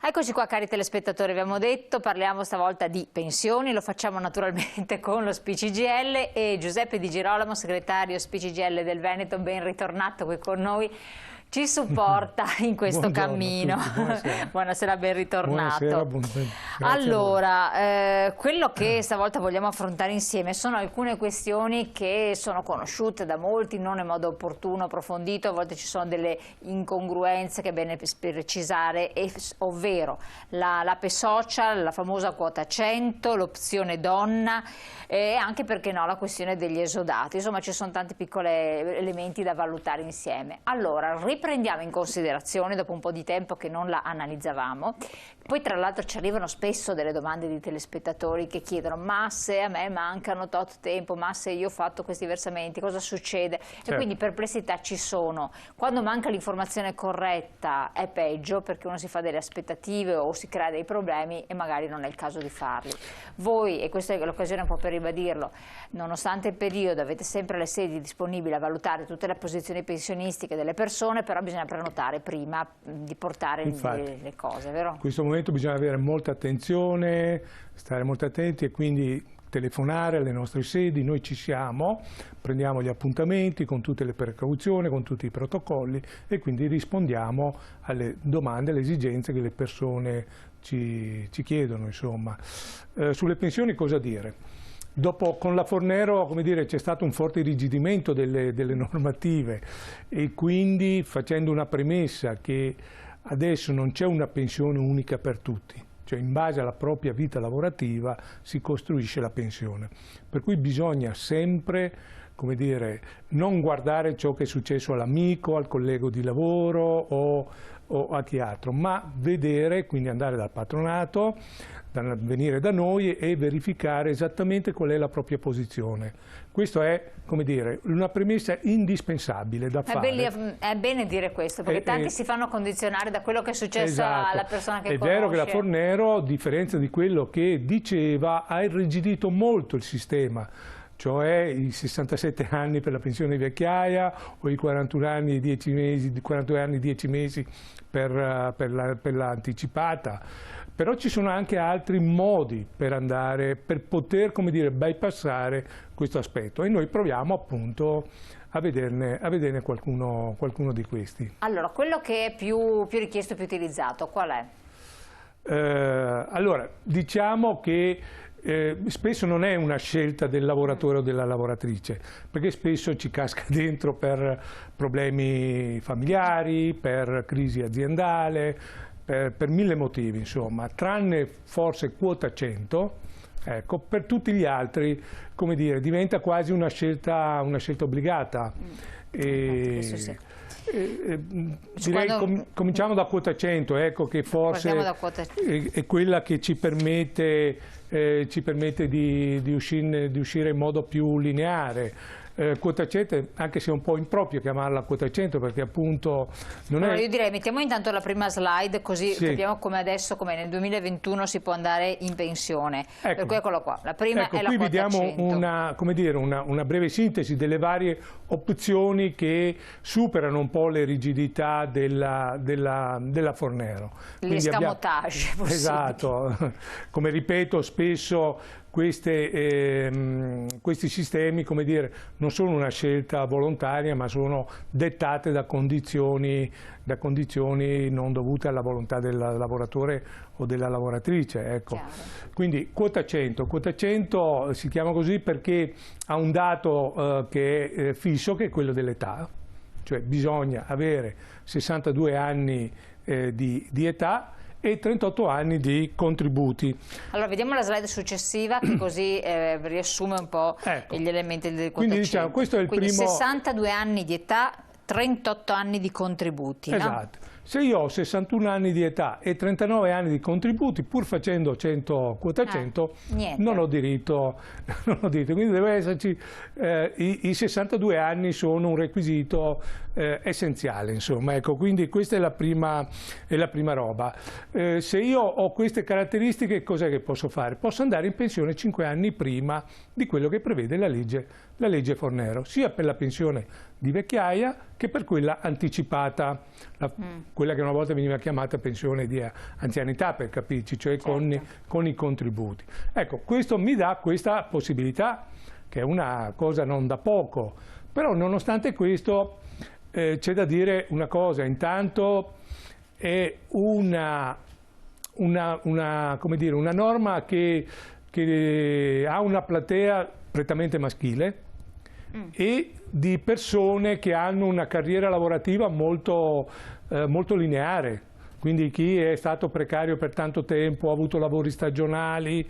Eccoci qua cari telespettatori, abbiamo detto, parliamo stavolta di pensioni, lo facciamo naturalmente con lo SPCGL e Giuseppe Di Girolamo, segretario SPCGL del Veneto, ben ritornato qui con noi. Ci supporta in questo cammino. Buonasera. Buonasera, ben ritornato. Buonasera, allora, quello che stavolta vogliamo affrontare insieme sono alcune questioni che sono conosciute da molti, non in modo opportuno, approfondito, a volte ci sono delle incongruenze che è bene precisare, ovvero l'APE social, la famosa quota 100, l'opzione donna e anche, perché no, la questione degli esodati. Insomma, ci sono tanti piccoli elementi da valutare insieme. Allora, riprendiamo in considerazione dopo un po' di tempo che non la analizzavamo. Poi tra l'altro ci arrivano spesso delle domande di telespettatori che chiedono: ma se a me mancano tot tempo, ma se io ho fatto questi versamenti, cosa succede? Certo. E quindi perplessità ci sono. Quando manca l'informazione corretta è peggio, perché uno si fa delle aspettative o si crea dei problemi e magari non è il caso di farli. Voi, e questa è l'occasione un po' per ribadirlo, nonostante il periodo avete sempre le sedi disponibili a valutare tutte le posizioni pensionistiche delle persone, però bisogna prenotare prima di portare le cose, vero? In questo momento bisogna avere molta attenzione, stare molto attenti e quindi telefonare alle nostre sedi. Noi ci siamo, prendiamo gli appuntamenti con tutte le precauzioni, con tutti i protocolli e quindi rispondiamo alle domande, alle esigenze che le persone ci chiedono, insomma. Sulle pensioni cosa dire? Dopo, con la Fornero, come dire, c'è stato un forte irrigidimento delle normative e quindi, facendo una premessa che adesso non c'è una pensione unica per tutti, cioè in base alla propria vita lavorativa si costruisce la pensione, per cui bisogna sempre, come dire, non guardare ciò che è successo all'amico, al collega di lavoro o a chi altro, ma vedere, quindi andare dal patronato, venire da noi e verificare esattamente qual è la propria posizione. Questo è, come dire, una premessa indispensabile da fare. È bene dire questo, perché tanti si fanno condizionare da quello che è successo alla persona che conosce. È vero che la Fornero, a differenza di quello che diceva, ha irrigidito molto il sistema, cioè i 67 anni per la pensione di vecchiaia o i 41 anni e 10 mesi, 42 anni e 10 mesi per l'anticipata. Però ci sono anche altri modi per poter, come dire, bypassare questo aspetto e noi proviamo appunto a vederne qualcuno di questi. Allora, quello che è più richiesto e più utilizzato, qual è? Allora, diciamo che spesso non è una scelta del lavoratore o della lavoratrice, perché spesso ci casca dentro per problemi familiari, per crisi aziendale, per mille motivi, insomma, tranne forse quota 100, ecco, per tutti gli altri, come dire, diventa quasi una scelta obbligata. Direi cominciamo da quota 100, ecco, che forse è quella che ci permette di uscire in modo più lineare. Quota 100, anche se è un po' improprio chiamarla quota 100, perché appunto non è... Io direi mettiamo intanto la prima slide, così capiamo come adesso, come nel 2021 si può andare in pensione. Ecco. Per cui eccolo qua, la prima è la quota 100. Qui vediamo una breve sintesi delle varie opzioni che superano un po' le rigidità della Fornero. L'escamotage possibile. Esatto, come ripeto spesso questi sistemi, come dire, non sono una scelta volontaria, ma sono dettate da condizioni non dovute alla volontà del lavoratore o della lavoratrice. Ecco. Quindi quota 100 si chiama così perché ha un dato che è fisso, che è quello dell'età, cioè bisogna avere 62 anni di età e 38 anni di contributi. Allora vediamo la slide successiva che così riassume un po' gli elementi del quota 100. Quindi diciamo, questo è il Quindi primo... 62 anni di età, 38 anni di contributi. Esatto. No? Se io ho 61 anni di età e 39 anni di contributi, pur facendo quota 100, non ho diritto. Quindi deve esserci, i 62 anni sono un requisito essenziale, insomma. Ecco, quindi questa è la prima roba. Se io ho queste caratteristiche, cos'è che posso fare? Posso andare in pensione 5 anni prima di quello che prevede la legge Fornero, sia per la pensione di vecchiaia che per quella anticipata, quella che una volta veniva chiamata pensione di anzianità, per capirci, cioè certo. con i contributi. Ecco, questo mi dà questa possibilità, che è una cosa non da poco, però nonostante questo c'è da dire una cosa: intanto è una norma che ha una platea prettamente maschile e di persone che hanno una carriera lavorativa molto lineare. Quindi chi è stato precario per tanto tempo, ha avuto lavori stagionali,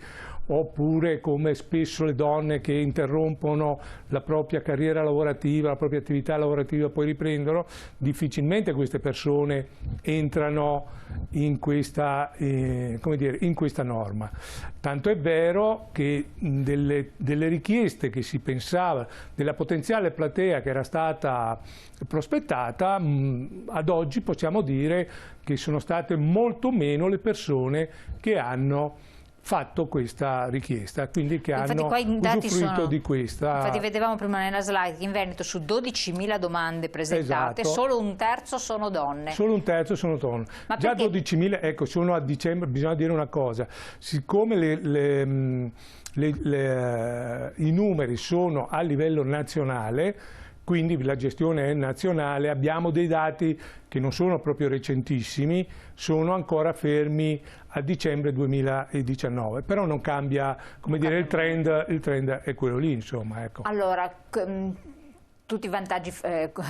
oppure come spesso le donne che interrompono la propria carriera lavorativa, la propria attività lavorativa e poi riprendono, difficilmente queste persone entrano in questa, in questa norma. Tanto è vero che delle richieste che si pensava, della potenziale platea che era stata prospettata, ad oggi possiamo dire che sono state molto meno le persone che hanno fatto questa richiesta, quindi che infatti hanno qua i dati usufruito di questa. Infatti vedevamo prima nella slide che in Veneto su 12.000 domande presentate, esatto, solo un terzo sono donne. Solo un terzo sono donne. Ma già perché? 12.000, ecco, sono a dicembre, bisogna dire una cosa, siccome i numeri sono a livello nazionale, quindi la gestione è nazionale, abbiamo dei dati che non sono proprio recentissimi, sono ancora fermi a dicembre 2019, però non cambia, come dire, il trend è quello lì, insomma. Ecco. Allora, tutti i vantaggi,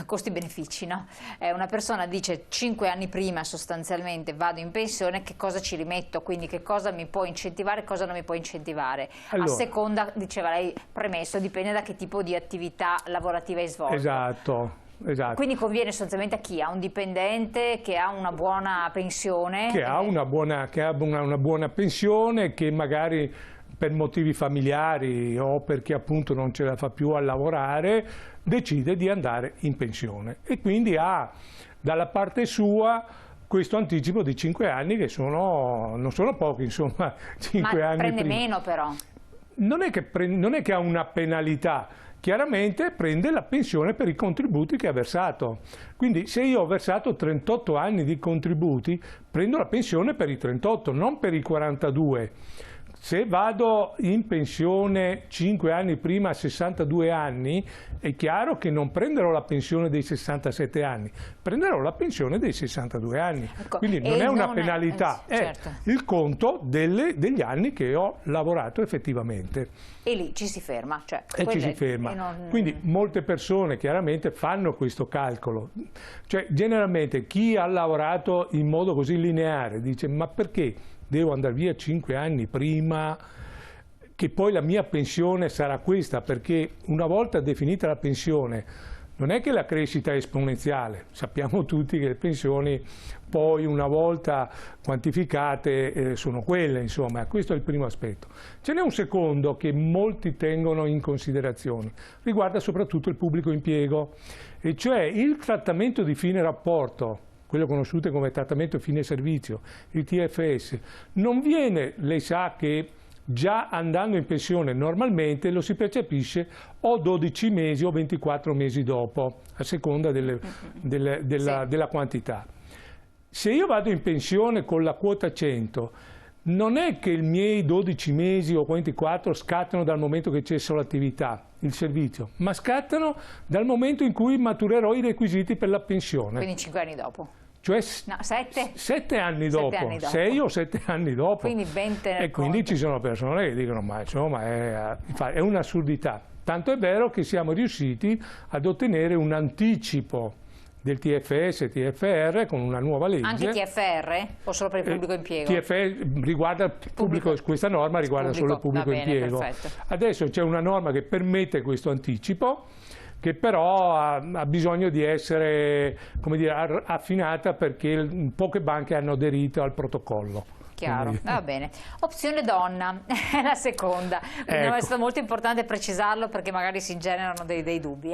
costi-benefici, no? Una persona dice 5 anni prima sostanzialmente vado in pensione, che cosa ci rimetto, quindi che cosa mi può incentivare e cosa non mi può incentivare. Allora, a seconda, diceva lei, premesso, dipende da che tipo di attività lavorativa hai svolto. Esatto. Esatto. Quindi conviene sostanzialmente a chi? A un dipendente che ha una buona pensione? Che ha una buona pensione, che magari per motivi familiari o perché appunto non ce la fa più a lavorare, decide di andare in pensione e quindi ha dalla parte sua questo anticipo di 5 anni che non sono pochi, insomma, 5 anni prende prima. meno però. Non è che ha una penalità, chiaramente prende la pensione per i contributi che ha versato. Quindi se io ho versato 38 anni di contributi, prendo la pensione per i 38, non per i 42. Se vado in pensione 5 anni prima a 62 anni, è chiaro che non prenderò la pensione dei 67 anni, prenderò la pensione dei 62 anni. Ecco, quindi non è una penalità, certo, è il conto degli anni che ho lavorato effettivamente. E lì ci si ferma. Cioè, e ci si ferma. Quindi molte persone chiaramente fanno questo calcolo. Cioè, generalmente chi ha lavorato in modo così lineare dice: ma perché devo andare via 5 anni prima che poi la mia pensione sarà questa? Perché una volta definita la pensione non è che la crescita è esponenziale, sappiamo tutti che le pensioni poi una volta quantificate sono quelle, insomma, questo è il primo aspetto. Ce n'è un secondo che molti tengono in considerazione, riguarda soprattutto il pubblico impiego, e cioè il trattamento di fine rapporto, quello conosciuto come trattamento fine servizio, il TFS, non viene, lei sa che già andando in pensione normalmente lo si percepisce o 12 mesi o 24 mesi dopo, a seconda della quantità. Se io vado in pensione con la quota 100, non è che i miei 12 mesi o 24 scattano dal momento che cesso l'attività, il servizio, ma scattano dal momento in cui maturerò i requisiti per la pensione. Quindi 5 anni dopo? Cioè 7 anni dopo, 6 o 7 anni dopo. Quindi ben tener e quindi conto. ci sono persone che dicono: ma insomma è un'assurdità. Tanto è vero che siamo riusciti ad ottenere un anticipo del TFS e TFR con una nuova legge. Anche TFR o solo per il pubblico impiego? TFR riguarda pubblico, questa norma riguarda solo il pubblico impiego. Perfetto. Adesso c'è una norma che permette questo anticipo, che però ha bisogno di essere, come dire, affinata, perché poche banche hanno aderito al protocollo. Chiaro, va bene. Opzione donna, è la seconda. Quindi è stato molto importante precisarlo, perché magari si generano dei dubbi.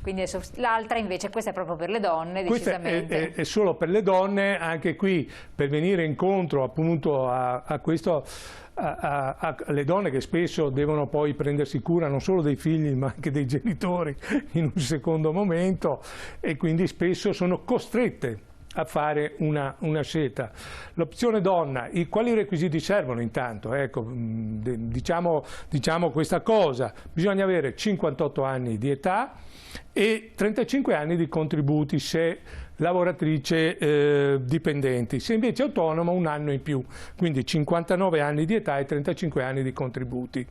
Quindi l'altra invece, questa è proprio per le donne, decisamente. È solo per le donne, anche qui per venire incontro appunto a questo alle donne che spesso devono poi prendersi cura non solo dei figli ma anche dei genitori in un secondo momento, e quindi spesso sono costrette a fare una scelta. L'opzione donna, quali requisiti servono intanto? Ecco, diciamo questa cosa: bisogna avere 58 anni di età e 35 anni di contributi se lavoratrice dipendenti, se invece autonoma un anno in più, quindi 59 anni di età e 35 anni di contributi.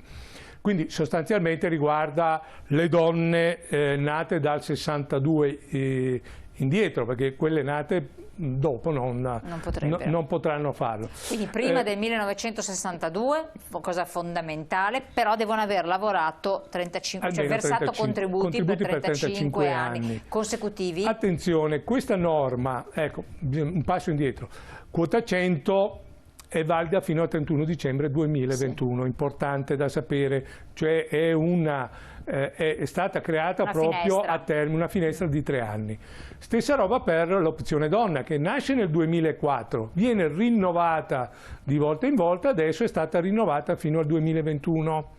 Quindi sostanzialmente riguarda le donne nate dal 62 indietro, perché quelle nate dopo non potranno farlo. Quindi prima del 1962, cosa fondamentale, però devono aver lavorato 35, cioè versato contributi per 35 anni consecutivi. Attenzione, questa norma, ecco, un passo indietro, quota 100 è valida fino al 31 dicembre 2021, sì. Importante da sapere, cioè è stata creata proprio a termine, una finestra di 3 anni. Stessa roba per l'opzione donna, che nasce nel 2004, viene rinnovata di volta in volta, adesso è stata rinnovata fino al 2021.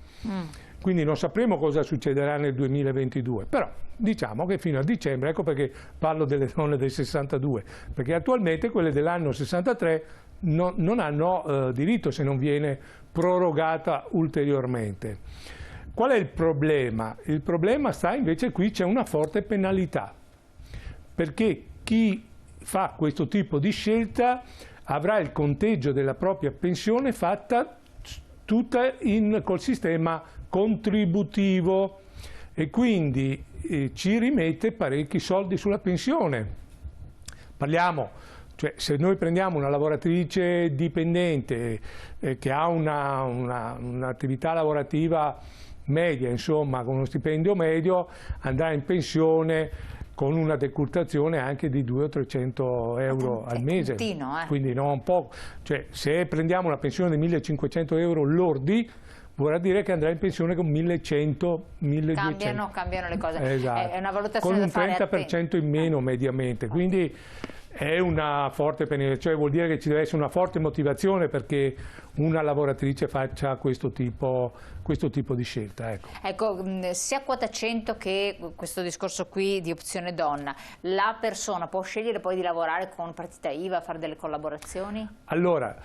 Quindi non sapremo cosa succederà nel 2022, però diciamo che fino a dicembre, ecco perché parlo delle donne del 62, perché attualmente quelle dell'anno 63 non hanno diritto se non viene prorogata ulteriormente. Qual è il problema? Il problema sta invece qui, c'è una forte penalità, perché chi fa questo tipo di scelta avrà il conteggio della propria pensione fatta tutta col sistema contributivo e quindi ci rimette parecchi soldi sulla pensione. Cioè, se noi prendiamo una lavoratrice dipendente che ha un'attività lavorativa media, insomma, con uno stipendio medio, andrà in pensione con una decurtazione anche di 200 o 300 euro al mese, quindi non poco. Cioè, se prendiamo una pensione di 1.500 euro lordi, vorrà dire che andrà in pensione con 1.100-1.200. Cambiano le cose. Esatto. È una valutazione da fare, con un 30% in meno mediamente, quindi è una forte penalità, cioè vuol dire che ci deve essere una forte motivazione perché una lavoratrice faccia questo tipo di scelta. Ecco, sia quota 100 che questo discorso qui di opzione donna, la persona può scegliere poi di lavorare con partita IVA, fare delle collaborazioni? Allora,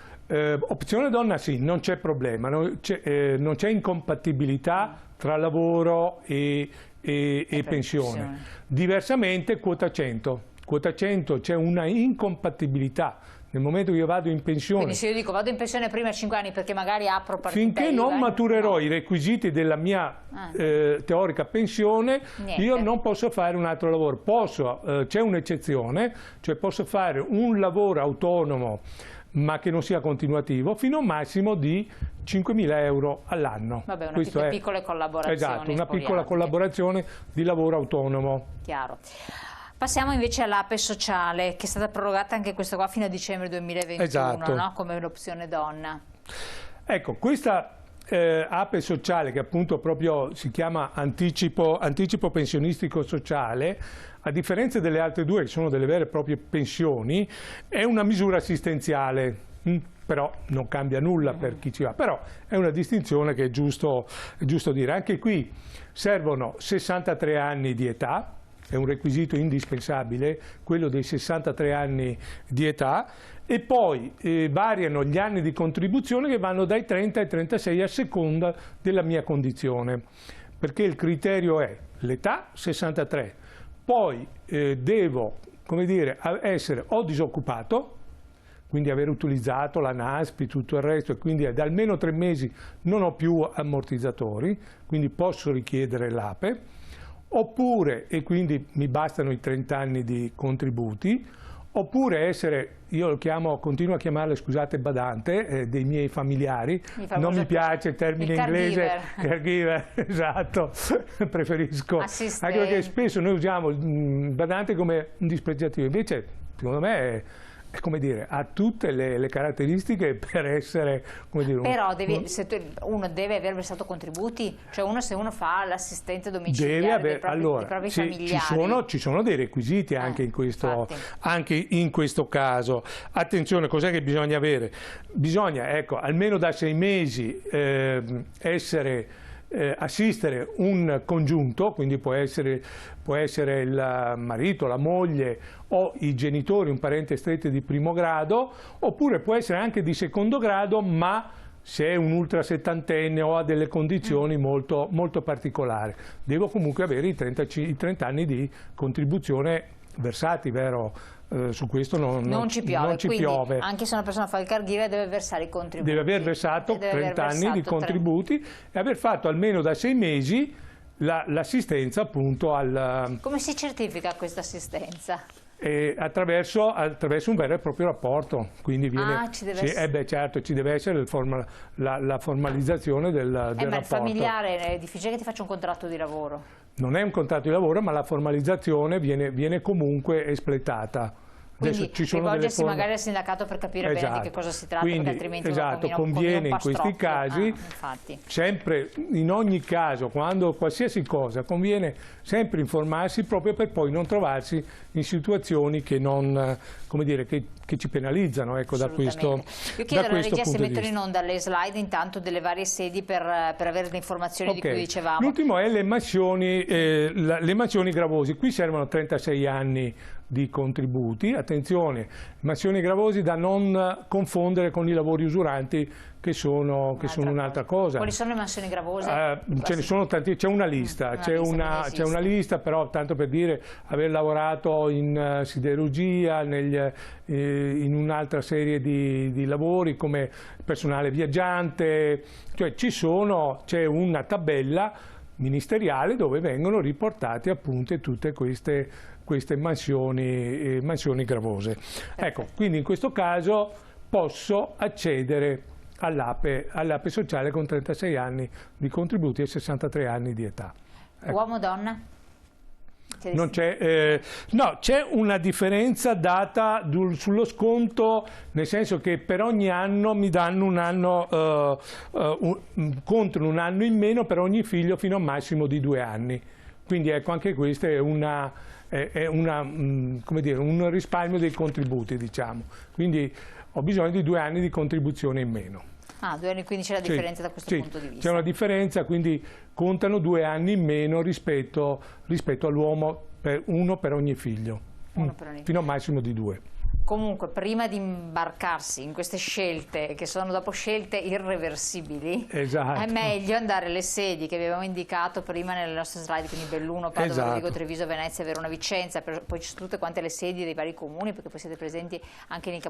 opzione donna sì, non c'è problema, non c'è incompatibilità tra lavoro e pensione. Diversamente quota 100. Quota 100 c'è una incompatibilica nel momento che io vado in pensione. Quindi se io dico vado in pensione prima 5 anni perché magari apro partita finché IVA, non maturerò i requisiti della mia teorica pensione, io non posso fare un altro lavoro. C'è un'eccezione, cioè posso fare un lavoro autonomo ma che non sia continuativo fino a un massimo di 5.000 euro all'anno. Vabbè, una piccola collaborazione. Esatto, una piccola collaborazione di lavoro autonomo. Chiaro. Passiamo invece all'APE sociale, che è stata prorogata anche questa qua fino a dicembre 2021, esatto. No? Come l'opzione donna. Ecco, questa APE sociale, che appunto proprio si chiama anticipo pensionistico sociale, a differenza delle altre due che sono delle vere e proprie pensioni, è una misura assistenziale, però non cambia nulla per chi ci va, però è una distinzione che è giusto dire. Anche qui servono 63 anni di età, è un requisito indispensabile, quello dei 63 anni di età, e poi variano gli anni di contribuzione che vanno dai 30 ai 36 a seconda della mia condizione, perché il criterio è l'età 63, poi devo, come dire, essere o disoccupato, quindi aver utilizzato la NASPI, tutto il resto, e quindi da almeno 3 mesi non ho più ammortizzatori, quindi posso richiedere l'APE, oppure, e quindi mi bastano i 30 anni di contributi, oppure essere, io continuo a chiamarle, scusate, badante, dei miei familiari, non mi piace il termine inglese, caregiver, esatto, preferisco, assistente. Anche perché spesso noi usiamo il badante come un dispregiativo, invece secondo me come dire, ha tutte le caratteristiche per essere, come dire, però uno deve aver versato contributi, cioè se uno fa l'assistente domiciliare dei propri familiari. Ci sono dei requisiti anche in questo caso. Attenzione, cos'è che bisogna avere? Bisogna, ecco, almeno da 6 mesi assistere un congiunto, quindi può essere il marito, la moglie o i genitori, un parente stretto di primo grado, oppure può essere anche di secondo grado, ma se è un ultra settantenne o ha delle condizioni molto, molto particolari. Devo comunque avere i 30 anni di contribuzione versati, vero? Su questo non ci piove. Anche se una persona fa il caregiver deve versare i contributi. Deve aver versato 30 anni di contributi e aver fatto almeno da 6 mesi l'assistenza appunto al... Come si certifica questa assistenza? Attraverso un vero e proprio rapporto, quindi viene, certo, ci deve essere la formalizzazione del rapporto. Ma il familiare è difficile che ti faccia un contratto di lavoro? Non è un contratto di lavoro, ma la formalizzazione viene comunque espletata. Quindi rivolgersi magari al sindacato per capire bene di che cosa si tratta, perché altrimenti conviene in questi casi, sempre, in ogni caso, quando qualsiasi cosa, conviene sempre informarsi proprio per poi non trovarsi in situazioni che non, come dire, che ci penalizzano, ecco, da questo. Io chiedo alla regia se mettono in onda le slide intanto delle varie sedi per avere le informazioni di cui dicevamo. L'ultimo è le mansioni gravose. Qui servono 36 anni di contributi, attenzione, mansioni gravose da non confondere con i lavori usuranti che sono un'altra cosa. Quali sono le mansioni gravose? Ce ne sono tanti, c'è una lista, c'è una lista, però tanto per dire aver lavorato in siderurgia, in un'altra serie di lavori come personale viaggiante, cioè c'è una tabella ministeriale dove vengono riportate appunto tutte queste mansioni gravose. Ecco, quindi in questo caso posso accedere all'APE sociale con 36 anni di contributi e 63 anni di età. Ecco. Uomo o donna? Non c'è, no, c'è una differenza data sullo sconto, nel senso che per ogni anno mi danno un anno, contano un anno in meno per ogni figlio fino a un massimo di 2 anni. Quindi ecco, anche questo è come dire, un risparmio dei contributi, diciamo. Quindi ho bisogno di 2 anni di contribuzione in meno. 2 anni, quindi c'è la differenza da questo punto di vista. C'è una differenza, quindi contano 2 anni in meno rispetto all'uomo, uno per ogni figlio, fino a un massimo di 2. Comunque, prima di imbarcarsi in queste scelte, che sono dopo scelte irreversibili, è meglio andare alle sedi che vi avevamo indicato prima nelle nostre slide, quindi Belluno, Padova, Rovigo, Treviso, Venezia, Verona, Vicenza, poi ci sono tutte quante le sedi dei vari comuni, perché poi siete presenti anche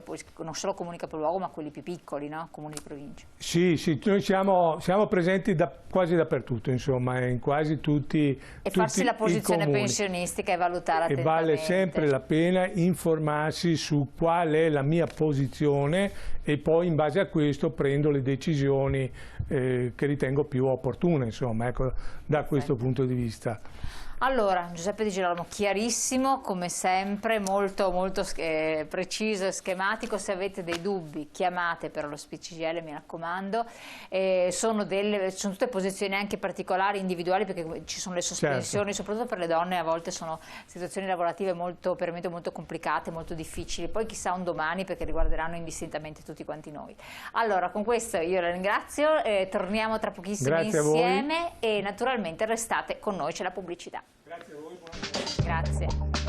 non solo comuni capoluogo, ma quelli più piccoli, no? Comuni di provincia. Sì, noi siamo presenti quasi dappertutto, insomma, in quasi tutti farsi la posizione pensionistica e valutare attentamente. E vale sempre la pena informarsi su qual è la mia posizione e poi in base a questo prendo le decisioni che ritengo più opportune, insomma, ecco, da questo punto di vista. Allora, Giuseppe Di Girolamo, chiarissimo come sempre, molto preciso e schematico. Se avete dei dubbi chiamate per lo CGIL, mi raccomando. Sono tutte posizioni anche particolari, individuali, perché ci sono le sospensioni, soprattutto per le donne a volte sono situazioni lavorative per me molto complicate, molto difficili, poi chissà un domani, perché riguarderanno indistintamente tutti quanti noi. Allora, con questo io la ringrazio, torniamo tra pochissimo insieme e naturalmente restate con noi, c'è la pubblicità. Grazie a voi. Grazie.